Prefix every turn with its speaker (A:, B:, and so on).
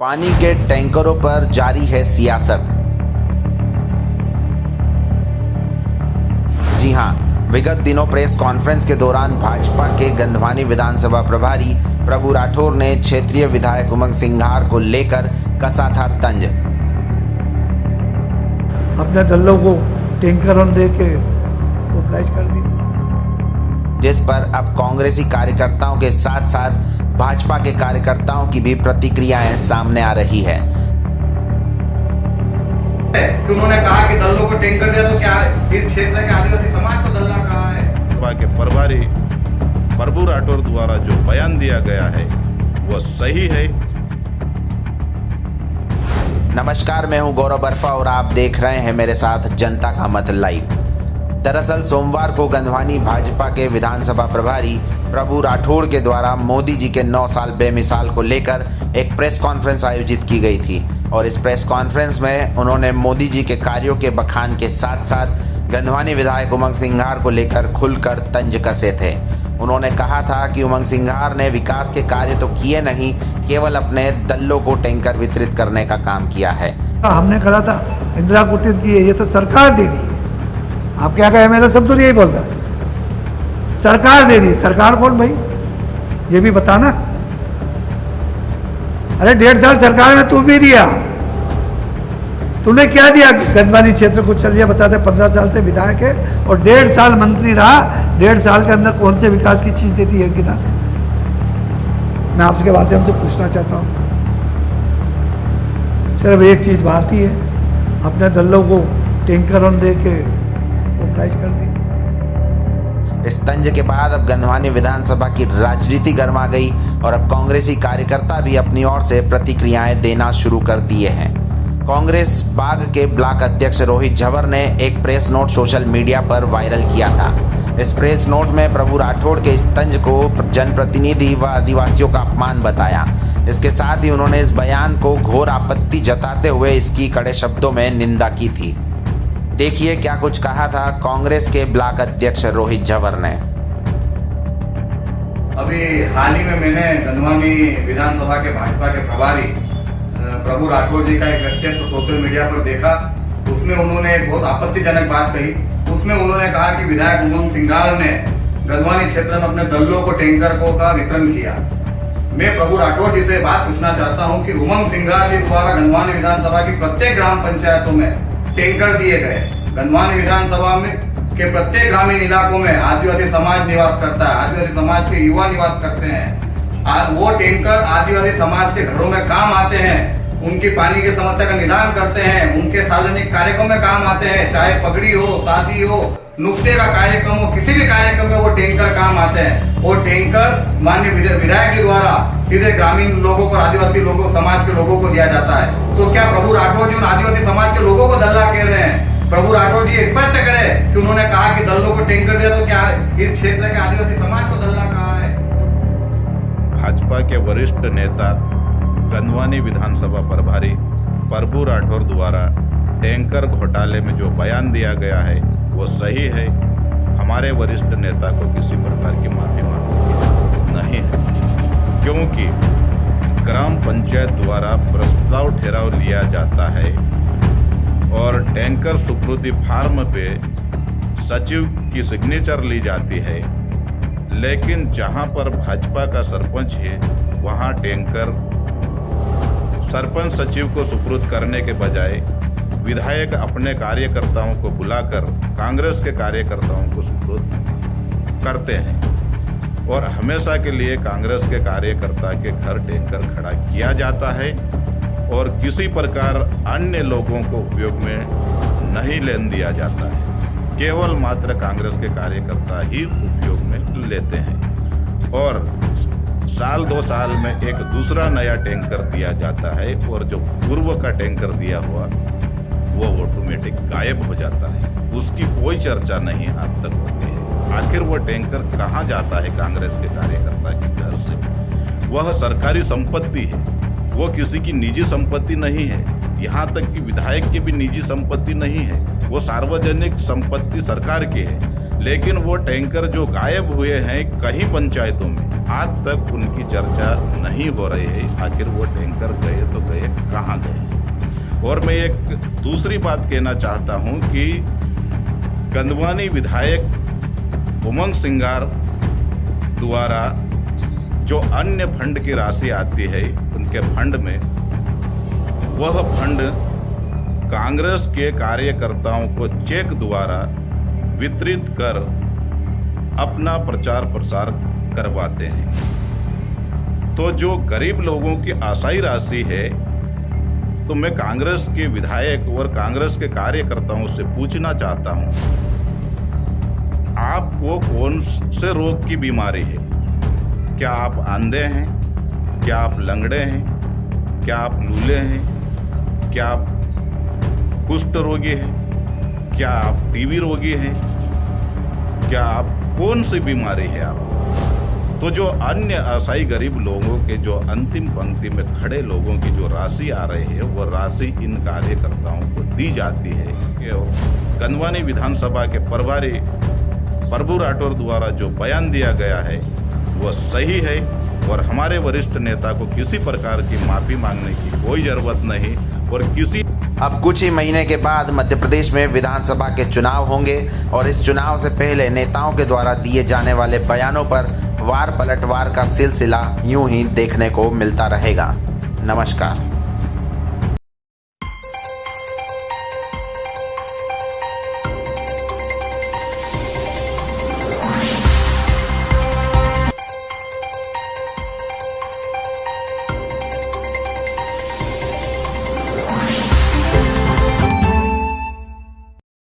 A: पानी के टैंकरों पर जारी है सियासत। जी हां, विगत दिनों प्रेस कॉन्फ्रेंस के दौरान भाजपा के गंधवानी विधानसभा प्रभारी प्रभु राठौर ने क्षेत्रीय विधायक उमंग सिंघार को लेकर कसा था तंज।
B: अपने दलों को टैंकर दे के मोबिलाइज कर दी,
A: जिस पर अब कांग्रेसी कार्यकर्ताओं के साथ साथ भाजपा के कार्यकर्ताओं की भी प्रतिक्रियाएं सामने आ रही है।
C: उन्होंने कहा कि दलों को टैंकर दिया तो क्या इस क्षेत्र के आदिवासी समाज को दल्ला कहा है।
D: भाजपा के प्रभारी प्रभु राठौर द्वारा जो बयान दिया गया है वो सही है।
A: नमस्कार, मैं हूं गौरव बर्फा और आप देख रहे हैं मेरे साथ जनता का मत लाइव। दरअसल सोमवार को गंधवानी भाजपा के विधानसभा प्रभारी प्रभु राठौर के द्वारा मोदी जी के 9 साल बेमिसाल को लेकर एक प्रेस कॉन्फ्रेंस आयोजित की गई थी और इस प्रेस कॉन्फ्रेंस में उन्होंने मोदी जी के कार्यों के बखान के साथ साथ गंधवानी विधायक उमंग सिंघार को लेकर खुलकर तंज कसे थे। उन्होंने कहा था कि उमंग सिंघार ने विकास के कार्य तो किए नहीं, केवल अपने दलों को टैंकर वितरित करने का काम किया है।
B: हमने कहा था इंदिरा कुटीर की ये तो सरकार दे रही। आप क्या कहे, मेरा सब तो यही बोलता, सरकार दे रही। सरकार कौन भाई, ये भी बताना। अरे 1.5 साल सरकार में तू भी दिया, तूने क्या दिया गंधवानी क्षेत्र को? चलिए बताते। 15 साल से विधायक है और 1.5 साल मंत्री रहा। 1.5 साल के अंदर कौन से विकास की चीज देती है कि ना? मैं आपके माध्यम से पूछना चाहता हूँ। सिर्फ एक चीज भारतीय है, अपने दलों को टैंकर दे के मोबिलाइज कर दी।
A: इस तंज के बाद अब गंधवानी विधानसभा की राजनीति गर्मा गई और अब कांग्रेसी कार्यकर्ता भी अपनी ओर से प्रतिक्रियाएं देना शुरू कर दिए हैं। कांग्रेस बाग के ब्लॉक अध्यक्ष रोहित झवर ने एक प्रेस नोट सोशल मीडिया पर वायरल किया था। इस प्रेस नोट में प्रभु राठौर के इस तंज को जनप्रतिनिधि व आदिवासियों का अपमान बताया। इसके साथ ही उन्होंने इस बयान को घोर आपत्ति जताते हुए इसकी कड़े शब्दों में निंदा की थी। देखिए क्या कुछ कहा था कांग्रेस के ब्लॉक अध्यक्ष रोहित झवर ने।
C: अभी हाल ही में मैंने गंधवानी विधानसभा के भाजपा के प्रभारी प्रभु राठौर जी का एक व्यक्तित्व सोशल मीडिया पर देखा। उसमें उन्होंने एक बहुत आपत्तिजनक बात कही। उसमें उन्होंने कहा कि विधायक उमंग सिंघार ने गंधवानी क्षेत्र में अपने दलों को टैंकर का वितरण किया। मैं प्रभु राठौर जी से बात पूछना चाहता हूं कि उमंग सिंघार जी द्वारा गंधवानी विधानसभा की प्रत्येक ग्राम पंचायतों में टैंकर दिए गए। गंधवानी विधानसभा में के प्रत्येक ग्रामीण इलाकों में आदिवासी समाज निवास करता है, आदिवासी समाज के युवा निवास करते हैं। वो टैंकर आदिवासी समाज के घरों में काम आते हैं, उनकी पानी की समस्या का निदान करते हैं, उनके सार्वजनिक कार्यक्रम में काम आते हैं, चाहे पगड़ी हो, शादी हो, नुक्ते का कार्यक्रम हो, किसी भी कार्यक्रम में वो टैंकर काम आते हैं। वो टैंकर माननीय विधायक के द्वारा सीधे ग्रामीण लोगों को, आदिवासी लोगों, समाज के लोगों को दिया जाता है। तो क्या प्रभु राठौर जी उन आदिवासी समाज के लोगों को दल्ला कह रहे हैं? प्रभु राठौर जी स्पष्ट करें कि उन्होंने कहा कि दलों को टैंकर दिया तो क्या इस क्षेत्र के आदिवासी समाज को दल्ला कहा है?
D: भाजपा के वरिष्ठ नेता गंधवानी विधानसभा प्रभारी प्रभु राठौर द्वारा टैंकर घोटाले में जो बयान दिया गया है वो सही है। हमारे वरिष्ठ नेता को किसी प्रकार की माफी मांगनी नहीं है, क्योंकि ग्राम पंचायत द्वारा प्रस्ताव ठहराव लिया जाता है और टैंकर सुपुर्दी फार्म पे सचिव की सिग्नेचर ली जाती है, लेकिन जहां पर भाजपा का सरपंच है वहां टैंकर सरपंच सचिव को सुपुर्द करने के बजाय विधायक अपने कार्यकर्ताओं को बुलाकर कांग्रेस के कार्यकर्ताओं को सुपुर्द करते हैं और हमेशा के लिए कांग्रेस के कार्यकर्ता के घर टैंकर खड़ा किया जाता है और किसी प्रकार अन्य लोगों को उपयोग में नहीं लेने दिया जाता है। केवल मात्र कांग्रेस के कार्यकर्ता ही उपयोग में लेते हैं और साल 2 साल में एक दूसरा नया टैंकर दिया जाता है और जो पूर्व का टैंकर दिया हुआ वो ऑटोमेटिक गायब हो जाता है। उसकी कोई चर्चा नहीं आज तक होती है। आखिर वो टैंकर कहाँ जाता है कांग्रेस के कार्यकर्ता के घर से? वह सरकारी संपत्ति है, वो किसी की निजी संपत्ति नहीं है। यहाँ तक कि विधायक की भी निजी संपत्ति नहीं है, वो सार्वजनिक संपत्ति सरकार की है। लेकिन वो टैंकर जो गायब हुए हैं कई पंचायतों में, आज तक उनकी चर्चा नहीं हो रही है। आखिर वो टैंकर गए तो गए वहाँ गए। और मैं एक दूसरी बात कहना चाहता हूँ कि गंधवानी विधायक उमंग सिंगार द्वारा जो अन्य फंड की राशि आती है उनके फंड में, वह फंड कांग्रेस के कार्यकर्ताओं को चेक द्वारा वितरित कर अपना प्रचार प्रसार करवाते हैं। तो जो गरीब लोगों की आशाई राशि है, तो मैं कांग्रेस के विधायक और कांग्रेस के कार्यकर्ताओं से पूछना चाहता हूं, आपको कौन से रोग की बीमारी है? क्या आप अंधे हैं? क्या आप लंगड़े हैं? क्या आप लूले हैं? क्या आप कुष्ठ रोगी हैं? क्या आप टीबी रोगी हैं? क्या आप कौन सी बीमारी है आप? तो जो अन्य असहाय गरीब लोगों के जो अंतिम पंक्ति में खड़े लोगों की जो राशि आ रही है, वो राशि इन कार्यकर्ताओं को दी जाती है। गंधवानी विधानसभा के प्रभारी प्रभु राठौर द्वारा जो बयान दिया गया है वो सही है और हमारे वरिष्ठ नेता को किसी प्रकार की माफी मांगने की कोई जरूरत नहीं। और किसी
A: अब कुछ ही महीने के बाद मध्य प्रदेश में विधानसभा के चुनाव होंगे और इस चुनाव से पहले नेताओं के द्वारा दिए जाने वाले बयानों पर वार पलटवार का सिलसिला यूं ही देखने को मिलता रहेगा। नमस्कार।